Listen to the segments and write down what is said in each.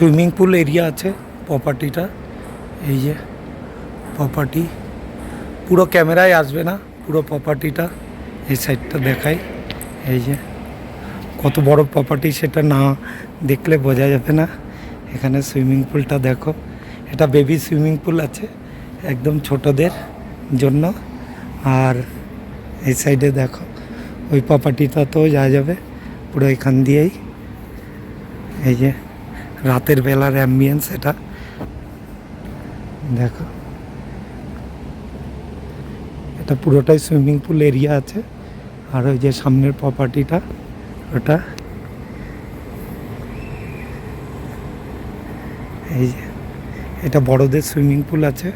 Swimming pool area আছে প্রপার্টিটা। এই যে প্রপার্টি, পুরো ক্যামেরায় আসবে না, পুরো প্রপার্টিটা এই সাইডটা দেখাই। এই যে কত বড় প্রপার্টি, সেটা না দেখলে বোঝা যাবে না। এখানে সুইমিং পুলটা দেখো, এটা বেবি সুইমিং পুল আছে একদম ছোটদের জন্য। আর এই সাইডে দেখো ওই প্রপার্টিটা তো যাওয়া যাবে পুরো এখান দিয়েই। এই যে রাতের বেলার অ্যাম্বিয়েন্স, এটা দেখো, এটা পুরোটাই সুইমিং পুল এরিয়া আছে। আর ওই যে সামনের প্রপার্টিটা, ওটা এই যে এটা বড়দের সুইমিং পুল আছে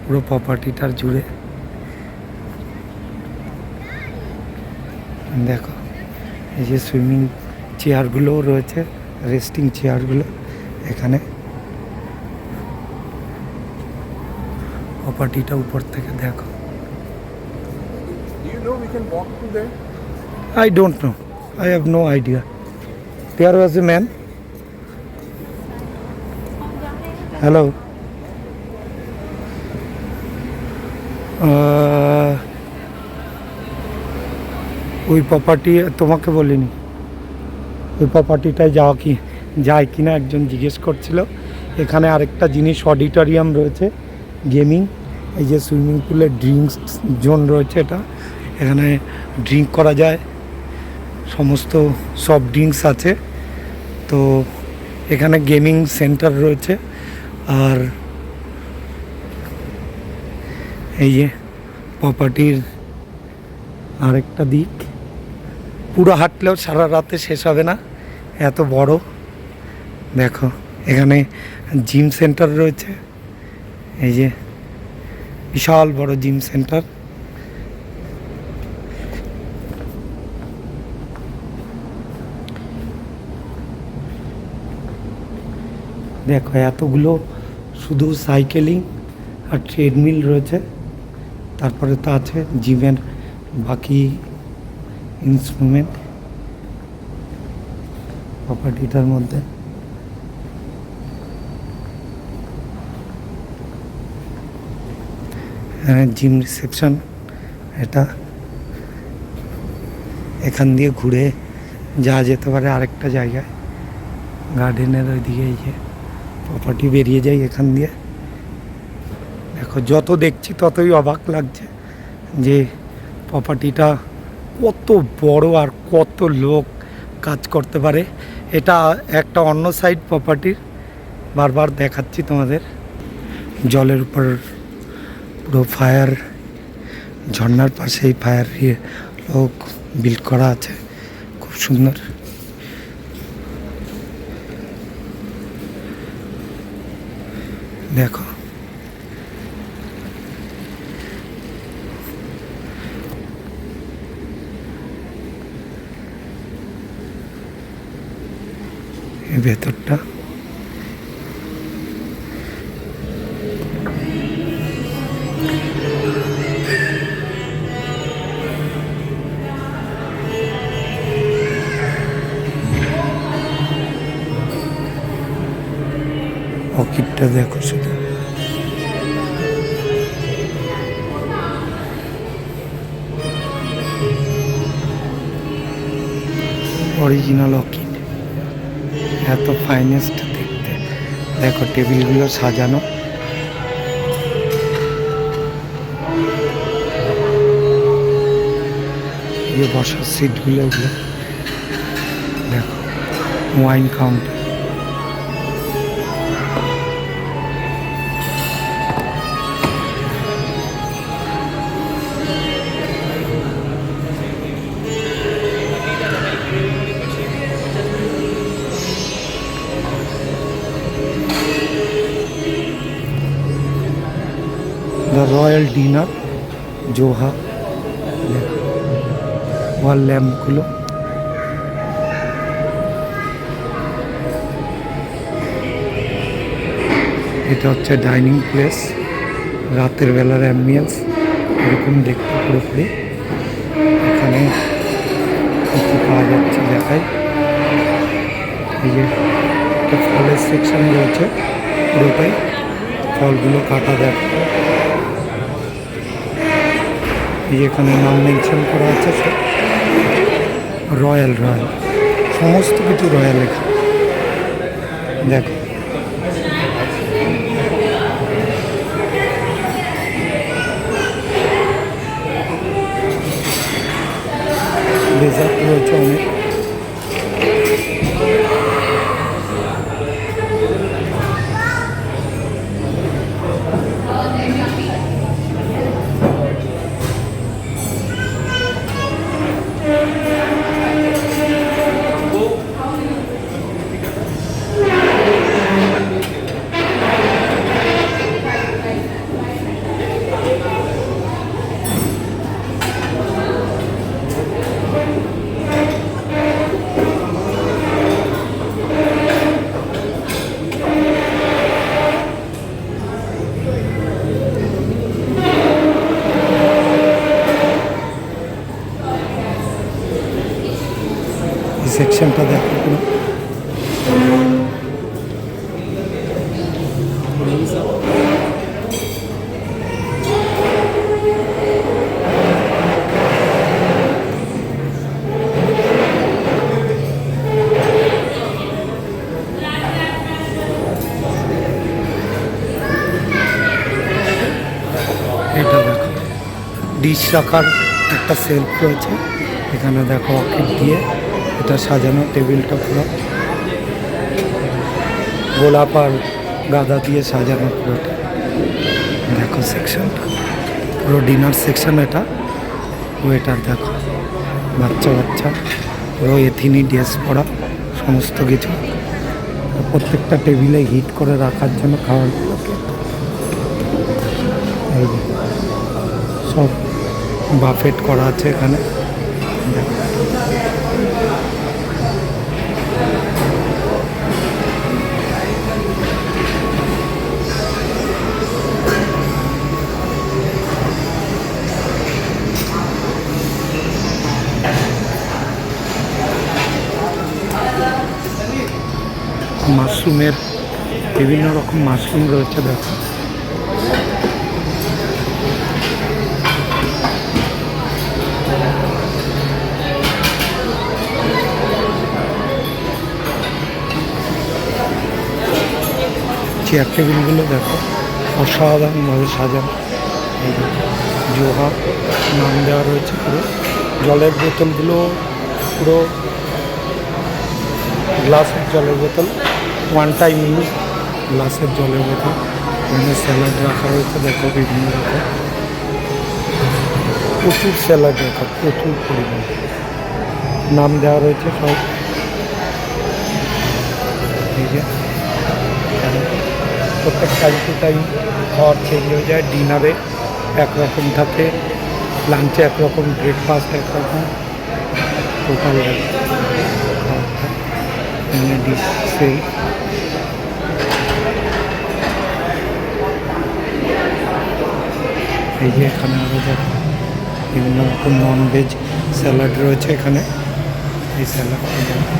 পুরো প্রপার্টিটার জুড়ে। দেখো এই যে সুইমিং চেয়ারগুলোও রয়েছে, রেস্টিং চেয়ারগুলো এখানে। প্রপার্টিটা উপর থেকে দেখো। I don't know. I have no idea. There was a man. Hello. ওই প্রপার্টি তোমাকে বলিনি, ওই প্রপার্টিটায় যাওয়া কি যায় কিনা একজন জিজ্ঞেস করছিল। এখানে আরেকটা জিনিস, অডিটোরিয়াম রয়েছে, গেমিং। এই যে সুইমিং পুলের ড্রিঙ্কস জোন রয়েছে, এটা এখানে ড্রিঙ্ক করা যায়, সমস্ত সফট ড্রিঙ্কস আছে। তো এখানে গেমিং সেন্টার রয়েছে। আর এই যে প্রপার্টির আরেকটা দিক, পুরো হাঁটলেও সারা রাতে শেষ হবে না, এত বড়। দেখো এখানে জিম সেন্টার রয়েছে, এই যে বিশাল বড় জিম সেন্টার। দেখো এতগুলো শুধু সাইকেলিং আর ট্রেডমিল রয়েছে। তারপরে তো আছে জিমের বাকি ইনস্ট্রুমেন্ট প্রপার্টিটার মধ্যে। জিম রিসেপশন, এটা এখান দিয়ে ঘুরে যাওয়া যেতে পারে আরেকটা জায়গায়, গার্ডেনের ওইদিকে। এই যে প্রপার্টি বেরিয়ে যায় এখান দিয়ে। দেখো যত দেখছি ততই অবাক লাগছে যে প্রপার্টিটা কত বড় আর কত লোক কাজ করতে পারে। এটা একটা অন্য সাইড প্রপার্টির, বারবার দেখাচ্ছি তোমাদের। জলের উপর পুরো ফায়ার, ঝর্নার পাশেই ফায়ার লোক বিল্ড করা আছে, খুব সুন্দর। দেখো এই ভেতরটা, অর্কিডটা দেখো শুধু। অরিজিনাল অর্কিড, এত ফাইনেস্ট দেখতে। দেখো টেবিলগুলো সাজানো, এই বসার সিটগুলো, এগুলো দেখো। Wine counter, the royal dinner, জোহা। ওয়াল ল্যাম্পগুলো, এটা হচ্ছে ডাইনিং প্লেস, রাতের বেলার অ্যাম্বিয়েন্স এরকম দেখতে পুরোপুরি। এখানে কী কী পাওয়া যাচ্ছে দেখাই। এই যে একটা ফলের সেকশন রয়েছে, পুরোটাই ফলগুলো কাটা দেখো। এই এখানে নাম মেনশন করা আছে সব রয়্যাল রয়্যাল, সমস্ত কিছু রয়্যাল এখানে দেখো। ডেজার্ট রয়েছে অনেক। এই সেকশনটা দেখো পুরো। এটা দেখো ডিশ রাখার একটা সেলফ রয়েছে, এখানে দেখো অর্কিড দিয়ে এটা সাজানো, টেবিলটা পুরো গোলাপ আর গাঁদা দিয়ে সাজানো পুরোটা দেখো। সেকশনটা পুরো ডিনার সেকশন, এটা ওয়েটার দেখো, বাচ্চা বাচ্চা পুরো এথিনি ড্রেস পরা সমস্ত কিছু, প্রত্যেকটা টেবিলে হিট করে রাখার জন্য খাবারগুলোকে এই যে সব বাফেট করা আছে এখানে দেখো। মাশরুমের বিভিন্ন রকম মাশরুম রয়েছে দেখো। চেয়ার টেবিলগুলো দেখো অসাধারণভাবে সাজানো, এই জোহা নাম দেওয়া রয়েছে পুরো। জলের বোতলগুলো পুরো গ্লাসের জলের বোতল, ওয়ান টাইম ইউজ গ্লাসের জলের বোতল। এখানে স্যালাড রাখা রয়েছে দেখো বিভিন্ন রকম, প্রচুর স্যালাড রাখা, প্রচুর পরিমাণ নাম দেওয়া রয়েছে সব। এই যে প্রত্যেক টাইম টু টাইম খাওয়ার চেঞ্জ হয়ে যায়, ডিনারে একরকম থাকে, লাঞ্চে একরকম, ব্রেকফাস্ট একরকম, টোটাল খাওয়ারটা এখানে ডিশ সেই। এই যে এখানে আরও দেখো বিভিন্ন রকম ননভেজ স্যালাড রয়েছে এখানে, এই স্যালাডটা দেখো।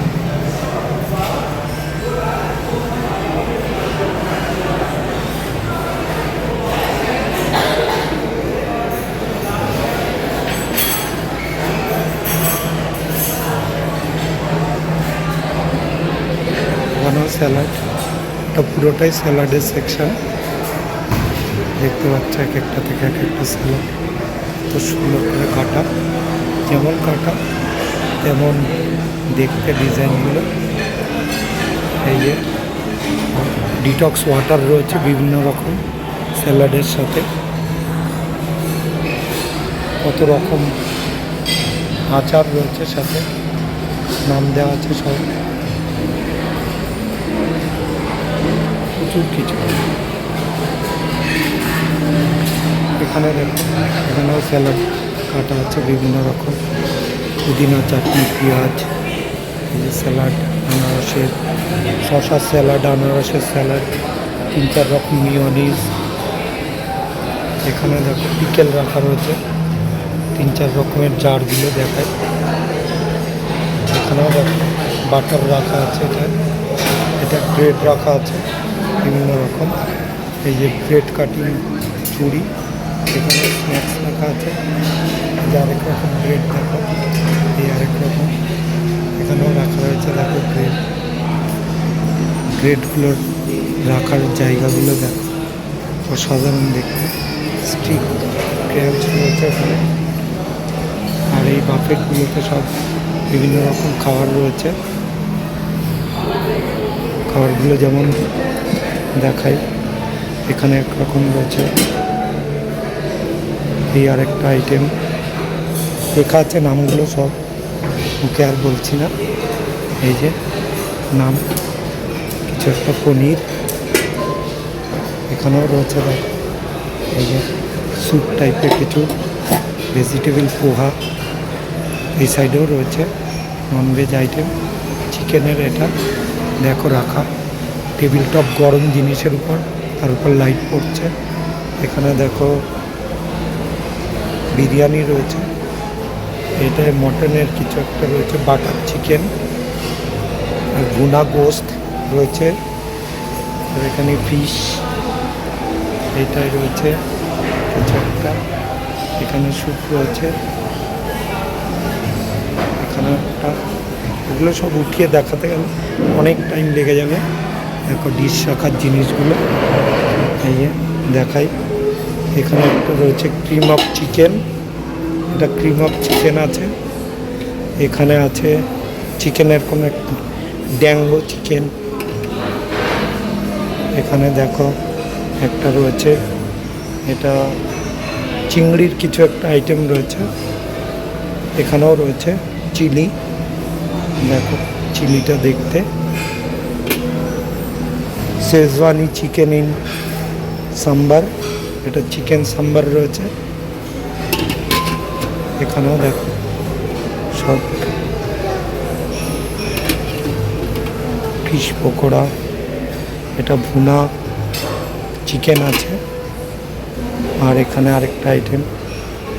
স্যালাড, এটা পুরোটাই স্যালাডের সেকশন দেখতে পাচ্ছ, এক একটা থেকে এক একটা স্যালাড তো সুন্দর করে কাটা, যেমন কাটা তেমন দেখতে ডিজাইনগুলো। এই যে ডিটক্স ওয়াটার রয়েছে বিভিন্ন রকম স্যালাডের সাথে, কত রকম আচার রয়েছে সাথে, নাম দেওয়া আছে সব, প্রচুর কিছু। এখানে দেখো এখানেও স্যালাড কাটা আছে বিভিন্ন রকম, পুদিনা চাটনি, পেঁয়াজ, স্যালাড, আনারসের শশার স্যালাড, আনারসের স্যালাড, 3-4 রকম মিওনিজ। এখানে দেখো পিকেল রাখা রয়েছে, 3-4 রকমের জারগুলো দেখায়। এখানেও দেখো বাটার রাখা আছে, এটা এটা ব্রেড রাখা আছে বিভিন্ন রকম। এই যে ব্রেড কাটিং চুড়ি, এখানে স্ন্যাক্স রাখা আছে। এই যে আরেক রকম ব্রেড দেখো, এই আরেক রকম এখানেও রাখা হয়েছে। দেখো ব্রেডগুলোর রাখার জায়গাগুলো দেখো, অসাধারণ দেখতে। স্টিক ক্র্যাঞ্চ রয়েছে এখানে। আর এই বাফেটগুলোতে সব বিভিন্ন রকম খাবার রয়েছে। খাবারগুলো যেমন দেখাই, এখানে একরকম রয়েছে। এই আরেকটা আইটেম লেখা আছে, নামগুলো সব মুখে আর বলছি না। এই যে নাম, কিছু একটা পনির এখানেও রয়েছে। দেখো এই যে স্যুপ টাইপের কিছু ভেজিটেবল পোহা, এই সাইডেও রয়েছে ননভেজ আইটেম। চিকেনের এটা দেখো রাখা, টেবিল টপ গরম জিনিসের উপর, তার উপর লাইট পড়ছে। এখানে দেখো বিরিয়ানি রয়েছে, এটায় মটনের কিছু একটা রয়েছে, বাটার চিকেন আর ভুনা গোস্ত রয়েছে। আর এখানে ফিশ, এইটাই রয়েছে কিছু একটা। এখানে স্যুপ রয়েছে, এখানে একটা। এগুলো সব উঠিয়ে দেখাতে গেলে অনেক টাইম লেগে যাবে। দেখো ডিশ রাখার জিনিসগুলো, এই যে দেখাই। এখানে একটা রয়েছে ক্রিম অফ চিকেন, এটা ক্রিম অফ চিকেন আছে। এখানে আছে চিকেনের কোনো একটা ড্যাঙ্গো চিকেন। এখানে দেখো একটা রয়েছে, এটা চিংড়ির কিছু একটা আইটেম রয়েছে। এখানেও রয়েছে চিলি, দেখো চিলিটা দেখতে। শেজওয়ানি চিকেন ইন সাম্বার, এটা চিকেন সাম্বার রয়েছে। এখানেও দেখো সব ফিশ পকোড়া, এটা ভুনা চিকেন আছে। আর এখানে আরেকটা আইটেম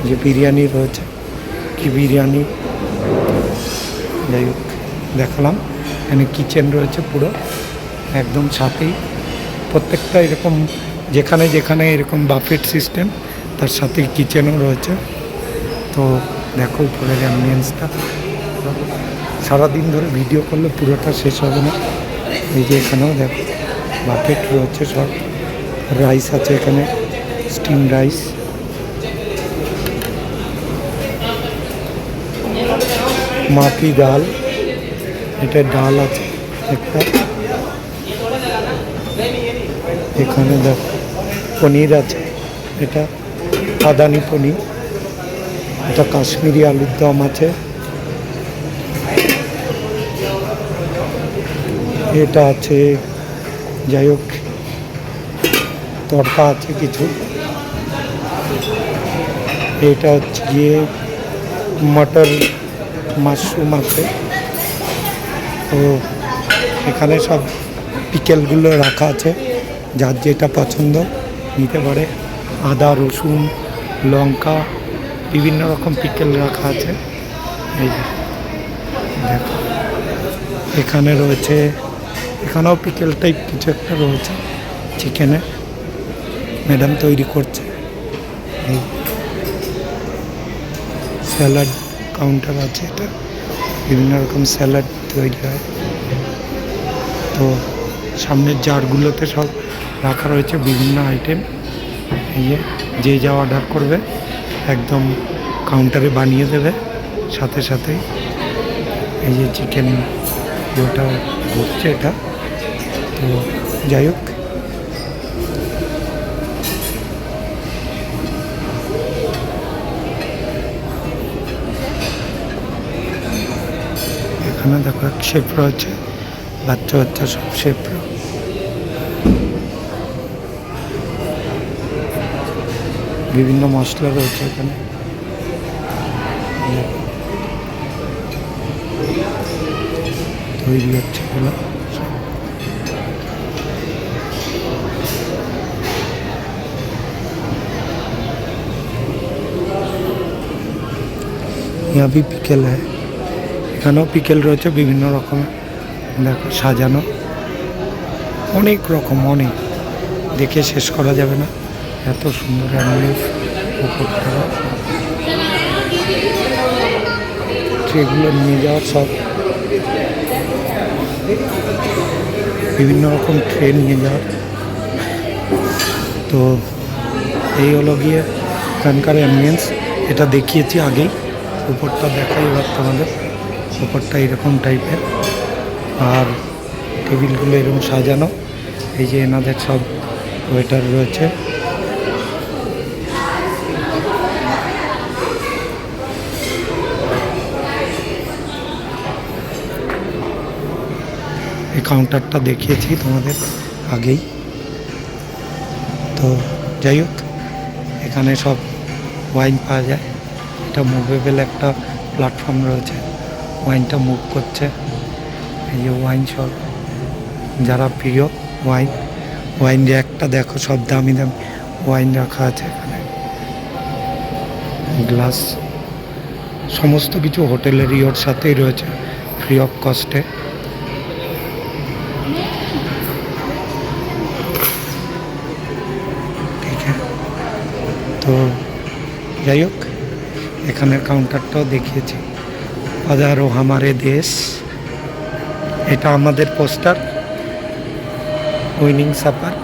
যে বিরিয়ানি রয়েছে, কি বিরিয়ানি যাই হোক দেখালাম। এখানে কিচেন রয়েছে পুরো একদম সাথেই, প্রত্যেকটা এরকম যেখানে যেখানে এরকম বাফেট সিস্টেম, তার সাথে কিচেনও রয়েছে। তো দেখো উপরের অ্যাম্বিয়েন্সটা, সারাদিন ধরে ভিডিও করলে পুরোটা শেষ হবে না। এই যে এখানেও দেখো বাফেট রয়েছে সব। রাইস আছে এখানে, স্টিম রাইস। মাটি ডাল, এটা ডাল আছে একটা। এখানে দেখো পনির আছে, এটা আদানি পনির। এটা কাশ্মীরি আলুর দম আছে। এটা আছে যাই হোক তড়কা আছে কিছু। এটা হচ্ছে গিয়ে মটর মাশরুম আছে। তো এখানে সব পিকেলগুলো রাখা আছে, যার যেটা পছন্দ নিতে পারে। আদা রসুন লঙ্কা বিভিন্ন রকম পিকেল রাখা আছে। এই যে দেখো এখানে রয়েছে, এখানেও পিকেল টাইপ কিছু একটা রয়েছে চিকেনে, ম্যাডাম তৈরি করছে। এই স্যালাড কাউন্টার আছে, এটা বিভিন্ন রকম স্যালাড তৈরি হয়। তো সামনের জারগুলোতে সব রাখা রয়েছে বিভিন্ন আইটেম। এই যে যা অর্ডার করবে একদম কাউন্টারে বানিয়ে দেবে সাথে সাথেই। এই যে চিকেন যেটা ঘুরছে এটা। তো যাই হোক এখানে দেখো এক শেফ রয়েছে, বাচ্চা বাচ্চা সব শেফ। বিভিন্ন মশলা রয়েছে এখানে। তৈরি হচ্ছে এগুলো। यहाँ भी পিকেল है, এখানেও পিকেল রয়েছে বিভিন্ন রকমের, দেখো সাজানো। অনেক রকম, অনেক দেখে শেষ করা যাবে না, এত সুন্দর অ্যাম্বিয়েন্স। উপরটা ট্রেগুলো নিয়ে যাওয়ার সব বিভিন্ন রকম ট্রেন নিয়ে যাওয়ার। তো এই হলো গিয়ে এখানকার অ্যাম্বিয়েন্স। এটা দেখিয়েছি আগেই, উপরটা দেখাই এবার তোমাদের। উপরটা এরকম টাইপের, আর টেবিলগুলো এরকম সাজানো। এই যে এনাদের সব ওয়েটার রয়েছে। এই কাউন্টারটা দেখিয়েছি তোমাদের আগেই। তো যাই হোক, এখানে সব ওয়াইন পাওয়া যায়। এটা মুভেবল একটা প্ল্যাটফর্ম রয়েছে, ওয়াইনটা মুভ করছে। এই যে ওয়াইন সব, যারা প্রিয় ওয়াইন, ওয়াইন র্যাকটা দেখো, সব দামি দামি ওয়াইন রাখা আছে এখানে। গ্লাস, সমস্ত কিছু হোটেলেরই ওর সাথেই রয়েছে, ফ্রি অফ কস্টে। ঠিক আছে, তো যাই হোক, এখানের কাউন্টারটাও দেখিয়েছি। হাজারো হামারে দেশ, এটা আমাদের পোস্টার। উইনিং সাপার,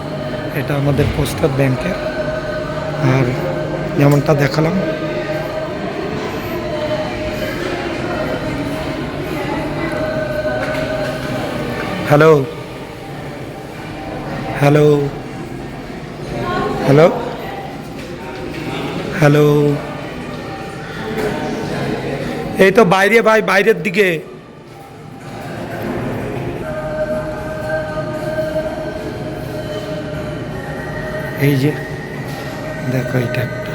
এটা আমাদের পোস্টার ব্যাংকের। আর যেমনটা দেখালাম, হ্যালো হ্যালো হ্যালো হ্যালো, এই তো বাইরে ভাই, বাইরের দিকে। এই যে দেখো, এটা একটা,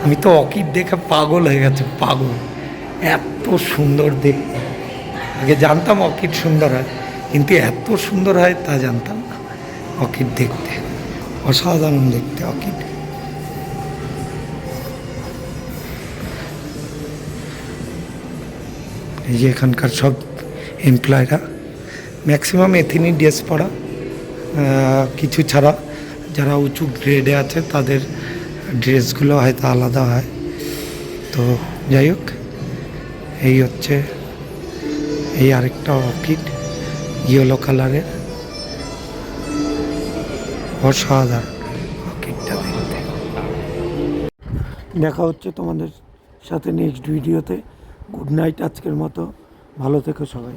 আমি তো অর্কিড দেখে পাগল হয়ে গেছে, পাগল, এত সুন্দর দেখতে। আগে জানতাম অর্কিড সুন্দর হয়, কিন্তু এত সুন্দর হয় তা জানতাম না। অর্কিড দেখতে অসাধারণ, দেখতে অর্কিড। এই যে এখানকার সব এমপ্লয়িরা ম্যাক্সিমাম এথিনি ড্রেস পরা, কিছু ছাড়া যারা উঁচু গ্রেডে আছে তাদের ড্রেসগুলো হয়তো আলাদা হয়। তো যাই হোক, এই হচ্ছে, এই আরেকটা অর্কিড ইয়েলো কালারের, অসাধারণ অর্কিডটা দেখতে। দেখা হচ্ছে তোমাদের সাথে নেক্সট ভিডিওতে। গুড নাইট আজকের মতো, ভালো থেকো সবাই।